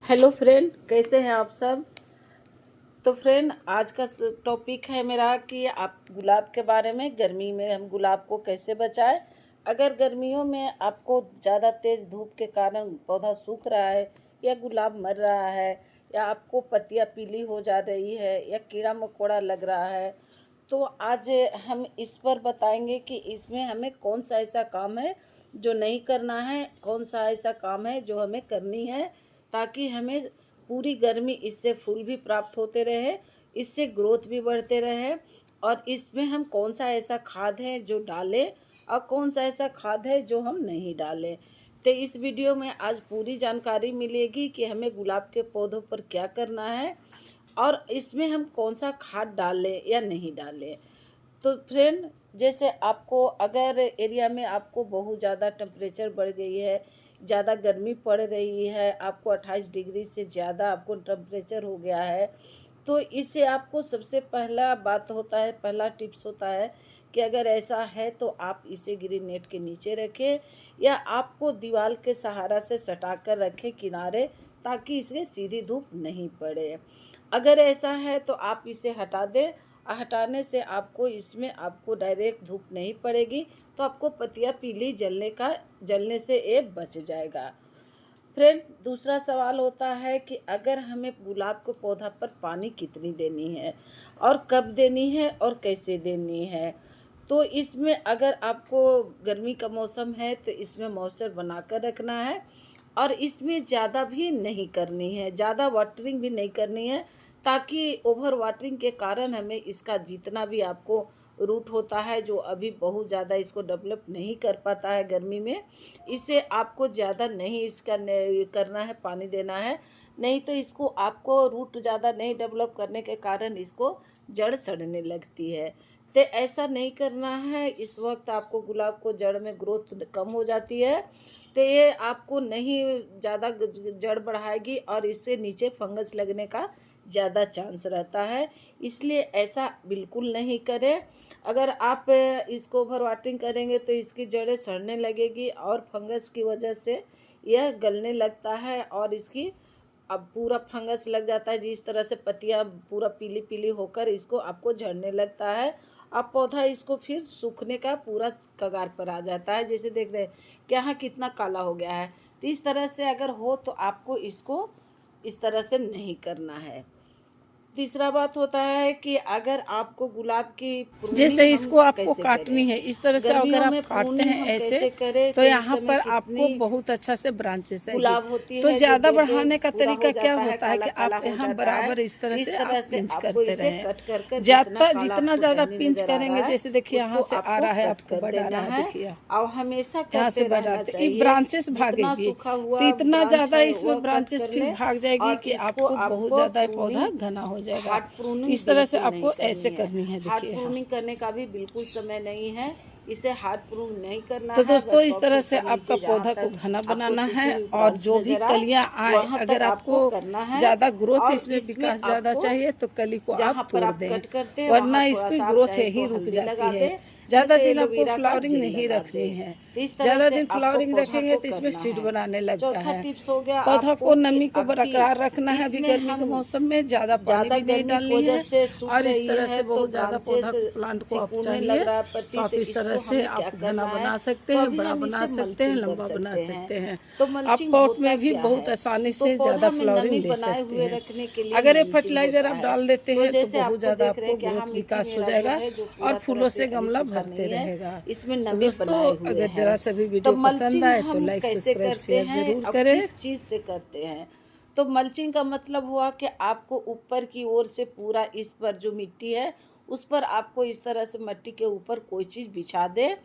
Hello friend, कैसे हैं आप सब। तो फ्रेंड, आज का टॉपिक है मेरा कि आप गुलाब के बारे में, गर्मी में हम गुलाब को कैसे बचाएं। अगर गर्मियों में आपको ज़्यादा तेज़ धूप के कारण पौधा सूख रहा है या गुलाब मर रहा है या आपको पत्तियां पीली हो जा रही है या कीड़ा मकोड़ा लग रहा है, तो आज हम इस पर बताएंगे कि इसमें हमें कौन सा ऐसा काम है जो नहीं करना है, कौन सा ऐसा काम है जो हमें करनी है, ताकि हमें पूरी गर्मी इससे फूल भी प्राप्त होते रहे, इससे ग्रोथ भी बढ़ते रहे। और इसमें हम कौन सा ऐसा खाद है जो डालें और कौन सा ऐसा खाद है जो हम नहीं डालें। तो इस वीडियो में आज पूरी जानकारी मिलेगी कि हमें गुलाब के पौधों पर क्या करना है और इसमें हम कौन सा खाद डालें या नहीं डालें। तो फ्रेंड, जैसे आपको अगर एरिया में आपको बहुत ज़्यादा टेम्परेचर बढ़ गई है, ज़्यादा गर्मी पड़ रही है, आपको 28 डिग्री से ज़्यादा आपको टेम्परेचर हो गया है, तो इससे आपको सबसे पहला बात होता है, पहला टिप्स होता है कि अगर ऐसा है तो आप इसे ग्रीन नेट के नीचे रखें या आपको दीवार के सहारा से सटा कर रखें किनारे, ताकि इसे सीधी धूप नहीं पड़े। अगर ऐसा है तो आप इसे हटा दें। हटाने से आपको इसमें आपको डायरेक्ट धूप नहीं पड़ेगी, तो आपको पत्तियां पीली जलने से ये बच जाएगा। फ्रेंड, दूसरा सवाल होता है कि अगर हमें गुलाब के पौधा पर पानी कितनी देनी है और कब देनी है और कैसे देनी है। तो इसमें अगर आपको गर्मी का मौसम है तो इसमें मॉइस्चर बना कर रखना है और इसमें ज़्यादा भी नहीं करनी है, ज़्यादा वाटरिंग भी नहीं करनी है, ताकि ओवर वाटरिंग के कारण हमें इसका जितना भी आपको रूट होता है जो अभी बहुत ज़्यादा इसको डेवलप नहीं कर पाता है गर्मी में, इसे आपको ज़्यादा नहीं इसका करना है, पानी देना है। नहीं तो इसको आपको रूट ज़्यादा नहीं डेवलप करने के कारण इसको जड़ सड़ने लगती है। तो ऐसा नहीं करना है। इस वक्त आपको गुलाब को जड़ में ग्रोथ कम हो जाती है, तो ये आपको नहीं ज़्यादा जड़ बढ़ाएगी और इससे नीचे फंगस लगने का ज़्यादा चांस रहता है, इसलिए ऐसा बिल्कुल नहीं करें। अगर आप इसको ओवर वाटरिंग करेंगे तो इसकी जड़ें सड़ने लगेगी और फंगस की वजह से यह गलने लगता है और इसकी अब पूरा फंगस लग जाता है, जिस तरह से पत्तियां पूरा पीली पीली होकर इसको आपको झड़ने लगता है। अब पौधा इसको फिर सूखने का पूरा कगार पर आ जाता है, जैसे देख रहे हैं कि यहाँ कितना काला हो गया है। तो इस तरह से अगर हो तो आपको इसको इस तरह से नहीं करना है। तीसरा बात होता है कि अगर आपको गुलाब की जैसे प्रूनिंग इसको हम आपको कैसे काटनी करें, है, इस तरह से गर्मियों अगर आप में काटते प्रूनिंग हैं हम ऐसे कैसे करें, तो तो इस यहाँ समय पर आपको कितनी बहुत अच्छा से ब्रांचेस आएगी। गुलाब होती तो है जो ज़्यादा बेटे बढ़ाने का पूरा हो तरीका क्या जाता है, होता है काला कि काला आप हो यहाँ जाता है। बराबर इस तरह इस से तरह आप से पिंच आपको करते इसे रहें। कट कर कर जितना ज़्यादा काला जितना आपको ज़्यादा टहनी पिंच नजर आ करेंगे, रहा है, जैसे देखिए उसको यहाँ से आ आपको रहा है, कट आपको कर बढ़ आ देना रहा है, है। देखिए और हमेशा यहाँ से करते बढ़ रहना आते ये चाहिए। ब्रांचेस जितना भागेगी, सूखा तो हुआ इतना ब्रांच ज़्यादा है इसमें वह कट ब्रांचेस कर फिर ले भाग जाएगी और कि इसको आपको बहुत आपको ज़्यादा पौधा प्रूनिंग, घना हो जाएगा। हार्ड प्रूनिंग इस तरह से बिल्कुल नहीं आपको करनी ऐसे है। करनी है, हार्ड देखिए यहाँ। प्रूनिंग करने का भी बिल्कुल समय नहीं है, इसे हार्ड प्रूनिंग नहीं करना तो है। दोस्तों, बस इस तरह सॉफ्ट से ऊपर आपका नीचे जहाँ पौधा को तक घना आपको बनाना है सूखी हुई और ब्रांच जो भी नजर आए कलियां आए, वहाँ अगर तक आपको आपको करना है। ज़्यादा ग्रोथ और इसमें इसमें विकास ज़्यादा आपको चाहिए तो कली को आप जहाँ पर तोड़ आप दें, कट करते हैं वहाँ वरना थोड़ा इसकी सा आप ग्रोथ चाहे यहीं तो रुक हल्दी जाती लगा है। दे, नहीं ज़्यादा तो दिन आपको एलोवेरा का फ्लावरिंग जेल नहीं लगा रखनी दे। है। तो इस तरह ज़्यादा से दिन आपको फ्लावरिंग पौधा रखेंगे को तो इसमें करना सीड है। बनाने लगता चौथा है। टिप्स हो गया पौधा आपको को कि नमी को अभी बरकरार रखना है। अभी इसमें गर्मी के हम मौसम में ज़्यादा पानी ज़्यादा भी नहीं गर्मी की डालनी वजह है से सूख और इस रही तरह है से तो बहुत ज़्यादा पौधा ब्रांचेस प्लांट को आप सिकुड़ने लग चाहिए रहा है तो पत्ती, आप तो इस तरह इसको से हमें क्या आप घना करना है। बना सकते तो हैं, अभी बड़ा हम बना इसे सकते हैं, मल्चिंग कर लंबा बना सकते हैं। सकते हैं। तो आप मल्चिंग पॉट होता में भी क्या बहुत है। आसानी तो से ज़्यादा पौधा में फ्लावरिंग नमी ले बनाए सकते हुए हैं। रखने के लिए अगर ये मल्चिंग फर्टिलाइज़र होता आप है। डाल देते तो हैं तो जैसे बहुत आपको ज़्यादा देख रहे आपको हैं कि यहाँ ग्रोथ मिट्टी विकास हो मेरा जो जाएगा है जो और पूरा तरह फूलों से से अभी गमला सूखा भरते नहीं है, रहेगा। इसमें तो नमी दोस्तों, बनाए हुए अगर हैं। ज़रा सा भी तो वीडियो पसंद मल्चिंग आए तो हम लाइक कैसे सब्सक्राइब करते शेयर हैं ज़रूर और करें। किस चीज़ से करते हैं। तो मल्चिंग का मतलब हुआ कि आपको ऊपर की ओर से पूरा इस पर जो मिट्टी है उस पर आपको इस तरह से मिट्टी के ऊपर कोई चीज़ बिछा दे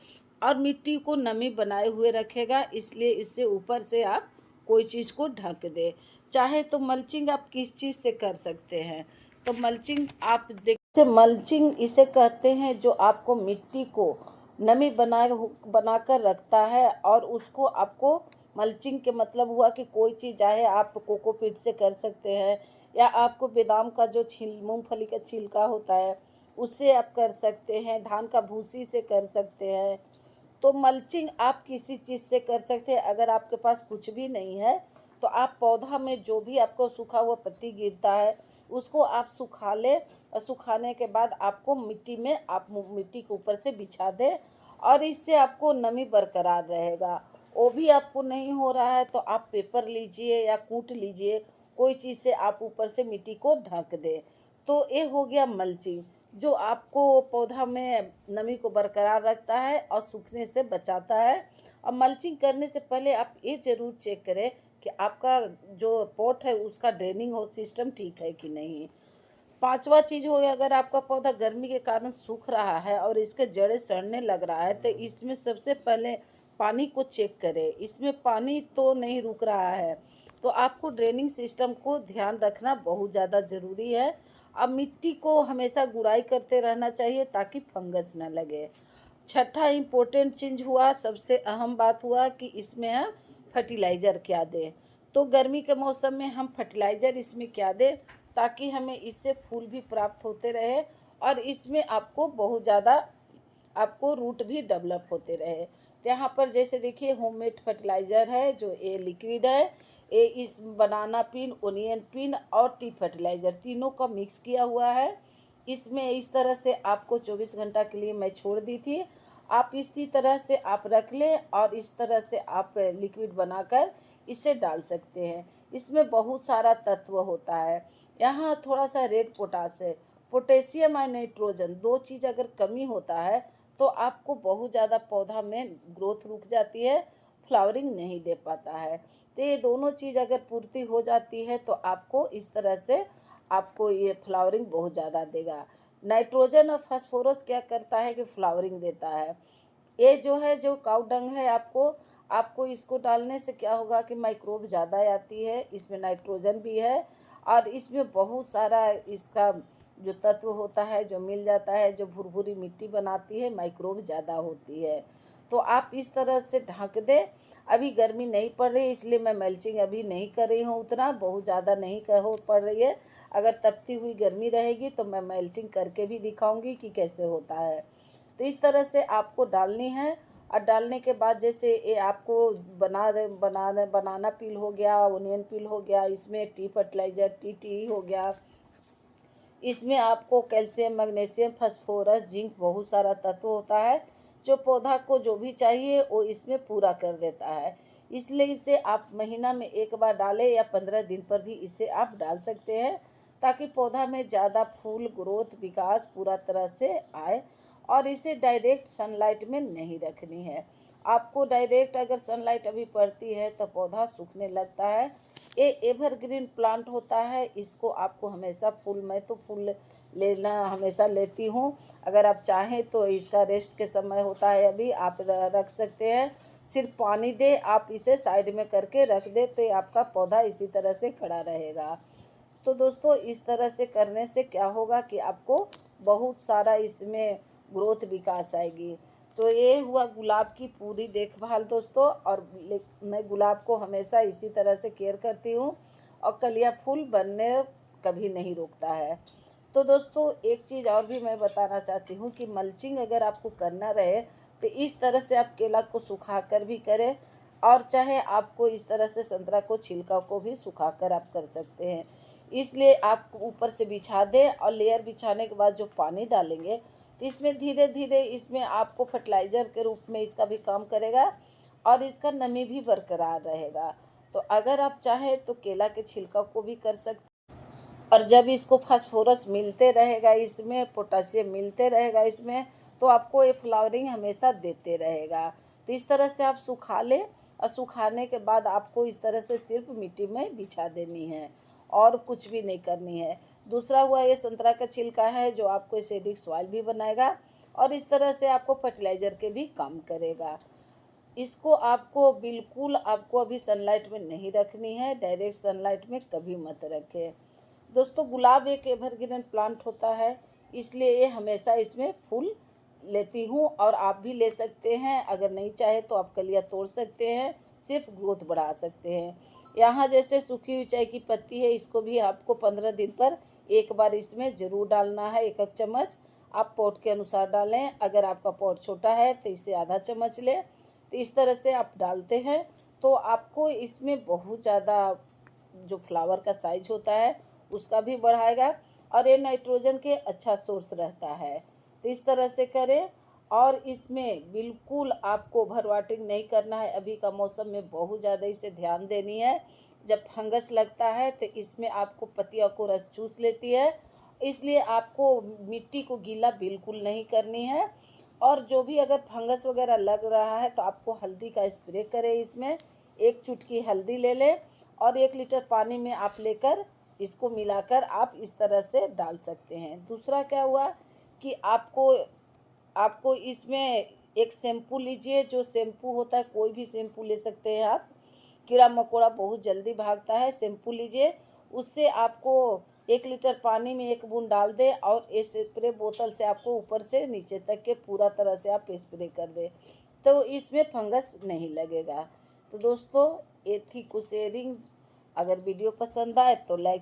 और मिट्टी को नमी बनाए हुए रखेगा, इसलिए इससे ऊपर से आप कोई चीज़ को ढक दे। चाहे तो मल्चिंग आप किस चीज़ से कर सकते हैं। तो मल्चिंग आप देखिए, मल्चिंग इसे कहते हैं जो आपको मिट्टी को नमी बनाकर रखता है और उसको आपको मल्चिंग के मतलब हुआ कि कोई चीज़ चाहे आप कोकोपीट से कर सकते हैं या आपको बादाम का जो मूंगफली का छिलका होता है उससे आप कर सकते हैं, धान का भूसी से कर सकते हैं। तो मल्चिंग आप किसी चीज़ से कर सकते हैं। अगर आपके पास कुछ भी नहीं है तो आप पौधा में जो भी आपको सूखा हुआ पत्ती गिरता है उसको आप सुखा लें, और सुखाने के बाद आपको मिट्टी में आप मिट्टी के ऊपर से बिछा दें, और इससे आपको नमी बरकरार रहेगा। वो भी आपको नहीं हो रहा है तो आप पेपर लीजिए या कूट लीजिए, कोई चीज़ से आप ऊपर से मिट्टी को ढक दें। तो ये हो गया मल्चिंग, जो आपको पौधा में नमी को बरकरार रखता है और सूखने से बचाता है। और मल्चिंग करने से पहले आप ये ज़रूर चेक करें कि आपका जो पॉट है उसका ड्रेनिंग हो सिस्टम ठीक है कि नहीं। पांचवा चीज़ हो गया, अगर आपका पौधा गर्मी के कारण सूख रहा है और इसके जड़ें सड़ने लग रहा है तो इसमें सबसे पहले पानी को चेक करें। इसमें पानी तो नहीं रुक रहा है, तो आपको ड्रेनिंग सिस्टम को ध्यान रखना बहुत ज़्यादा ज़रूरी है। अब मिट्टी को हमेशा गुड़ाई करते रहना चाहिए ताकि फंगस न लगे। छठा इम्पोर्टेंट चीज़ हुआ, सबसे अहम बात हुआ कि इसमें हम फर्टिलाइज़र क्या दें। तो गर्मी के मौसम में हम फर्टिलाइज़र इसमें क्या दें ताकि हमें इससे फूल भी प्राप्त होते रहे और इसमें आपको बहुत ज़्यादा आपको रूट भी डेवलप होते रहे। तो यहाँ पर जैसे देखिए होममेड फर्टिलाइज़र है, जो ये लिक्विड है, ये इस बनाना पिन, ओनियन पिन और टी फर्टिलाइज़र तीनों का मिक्स किया हुआ है। इसमें इस तरह से आपको 24 घंटा के लिए मैं छोड़ दी थी। आप इसी तरह से आप रख लें और इस तरह से आप लिक्विड बनाकर इसे डाल सकते हैं। इसमें बहुत सारा तत्व होता है। यहाँ थोड़ा सा रेड पोटाश है, पोटेशियम और नाइट्रोजन, दो चीज़ अगर कमी होता है तो आपको बहुत ज़्यादा पौधा में ग्रोथ रुक जाती है, फ्लावरिंग नहीं दे पाता है। तो ये दोनों चीज़ अगर पूर्ति हो जाती है तो आपको इस तरह से आपको ये फ्लावरिंग बहुत ज़्यादा देगा। नाइट्रोजन और फास्फोरस क्या करता है कि फ्लावरिंग देता है। ये जो है जो काऊ डंग है, आपको आपको इसको डालने से क्या होगा कि माइक्रोब ज़्यादा आती है, इसमें नाइट्रोजन भी है और इसमें बहुत सारा इसका जो तत्व होता है जो मिल जाता है, जो भुरभुरी मिट्टी बनाती है, माइक्रोब ज़्यादा होती है। तो आप इस तरह से ढक दें। अभी गर्मी नहीं पड़ रही इसलिए मैं मल्चिंग अभी नहीं कर रही हूँ, उतना बहुत ज़्यादा नहीं हो पड़ रही है। अगर तपती हुई गर्मी रहेगी तो मैं मल्चिंग करके भी दिखाऊंगी कि कैसे होता है। तो इस तरह से आपको डालनी है। और डालने के बाद जैसे ये आपको बनाना पील हो गया, ओनियन पील हो गया, इसमें टी फर्टिलाइज़र टी हो गया, इसमें आपको कैल्शियम, मैग्नीशियम, फास्फोरस, जिंक, बहुत सारा तत्व होता है जो पौधा को जो भी चाहिए वो इसमें पूरा कर देता है। इसलिए इसे आप महीना में एक बार डालें या 15 दिन पर भी इसे आप डाल सकते हैं ताकि पौधा में ज़्यादा फूल, ग्रोथ, विकास पूरा तरह से आए। और इसे डायरेक्ट सनलाइट में नहीं रखनी है। आपको डायरेक्ट अगर सनलाइट अभी पड़ती है तो पौधा सूखने लगता है। ये एवरग्रीन प्लांट होता है, इसको आपको हमेशा फूल, मैं तो फूल लेना हमेशा लेती हूँ। अगर आप चाहें तो इसका रेस्ट के समय होता है अभी आप रख सकते हैं। सिर्फ पानी दे, आप इसे साइड में करके रख दे तो आपका पौधा इसी तरह से खड़ा रहेगा। तो दोस्तों इस तरह से करने से क्या होगा कि आपको बहुत सारा इसमें ग्रोथ, विकास आएगी। तो ये हुआ गुलाब की पूरी देखभाल दोस्तों। और मैं गुलाब को हमेशा इसी तरह से केयर करती हूँ और कलियाँ फूल बनने कभी नहीं रुकता है। तो दोस्तों एक चीज़ और भी मैं बताना चाहती हूँ कि मल्चिंग अगर आपको करना रहे तो इस तरह से आप केला को सुखा कर भी करें, और चाहे आपको इस तरह से संतरा को छिलका को भी सुखा कर आप कर सकते हैं। इसलिए आप ऊपर से बिछा दें और लेयर बिछाने के बाद जो पानी डालेंगे तो इसमें धीरे धीरे इसमें आपको फर्टिलाइज़र के रूप में इसका भी काम करेगा और इसका नमी भी बरकरार रहेगा। तो अगर आप चाहें तो केला के छिलका को भी कर सकते, और जब इसको फास्फोरस मिलते रहेगा, इसमें पोटासियम मिलते रहेगा इसमें, तो आपको ये फ्लावरिंग हमेशा देते रहेगा। तो इस तरह से आप सुखा लें और सुखाने के बाद आपको इस तरह से सिर्फ मिट्टी में बिछा देनी है और कुछ भी नहीं करनी है। दूसरा हुआ ये संतरा का छिलका है जो आपको एसिडिक सॉइल भी बनाएगा और इस तरह से आपको फर्टिलाइज़र के भी काम करेगा। इसको आपको बिल्कुल आपको अभी सनलाइट में नहीं रखनी है, डायरेक्ट सनलाइट में कभी मत रखें। दोस्तों गुलाब एक एवरग्रीन प्लांट होता है, इसलिए ये हमेशा इसमें फूल लेती हूँ और आप भी ले सकते हैं। अगर नहीं चाहे तो आप कलियाँ तोड़ सकते हैं, सिर्फ ग्रोथ बढ़ा सकते हैं। यहाँ जैसे सूखी हुई चाय की पत्ती है, इसको भी आपको 15 दिन पर एक बार इसमें ज़रूर डालना है, 1 चम्मच। आप पॉट के अनुसार डालें, अगर आपका पॉट छोटा है तो इसे आधा चम्मच लें। तो इस तरह से आप डालते हैं तो आपको इसमें बहुत ज़्यादा जो फ्लावर का साइज होता है उसका भी बढ़ाएगा, और ये नाइट्रोजन के अच्छा सोर्स रहता है। तो इस तरह से करें, और इसमें बिल्कुल आपको भरवाटिंग नहीं करना है। अभी का मौसम में बहुत ज़्यादा इसे ध्यान देनी है। जब फंगस लगता है तो इसमें आपको पत्तियों को रस चूस लेती है, इसलिए आपको मिट्टी को गीला बिल्कुल नहीं करनी है। और जो भी अगर फंगस वगैरह लग रहा है तो आपको हल्दी का स्प्रे करें। इसमें 1 चुटकी हल्दी ले लें और 1 लीटर पानी में आप लेकर इसको मिलाकर आप इस तरह से डाल सकते हैं। दूसरा क्या हुआ कि आपको इसमें एक शैम्पू लीजिए। जो शैम्पू होता है, कोई भी शैम्पू ले सकते हैं आप, कीड़ा मकोड़ा बहुत जल्दी भागता है। शैम्पू लीजिए, उससे आपको 1 लीटर पानी में 1 बूंद डाल दें और इस स्प्रे बोतल से आपको ऊपर से नीचे तक के पूरा तरह से आप स्प्रे कर दें, तो इसमें फंगस नहीं लगेगा। तो दोस्तों, ये थी कुछ शेयरिंग। अगर वीडियो पसंद आए तो लाइक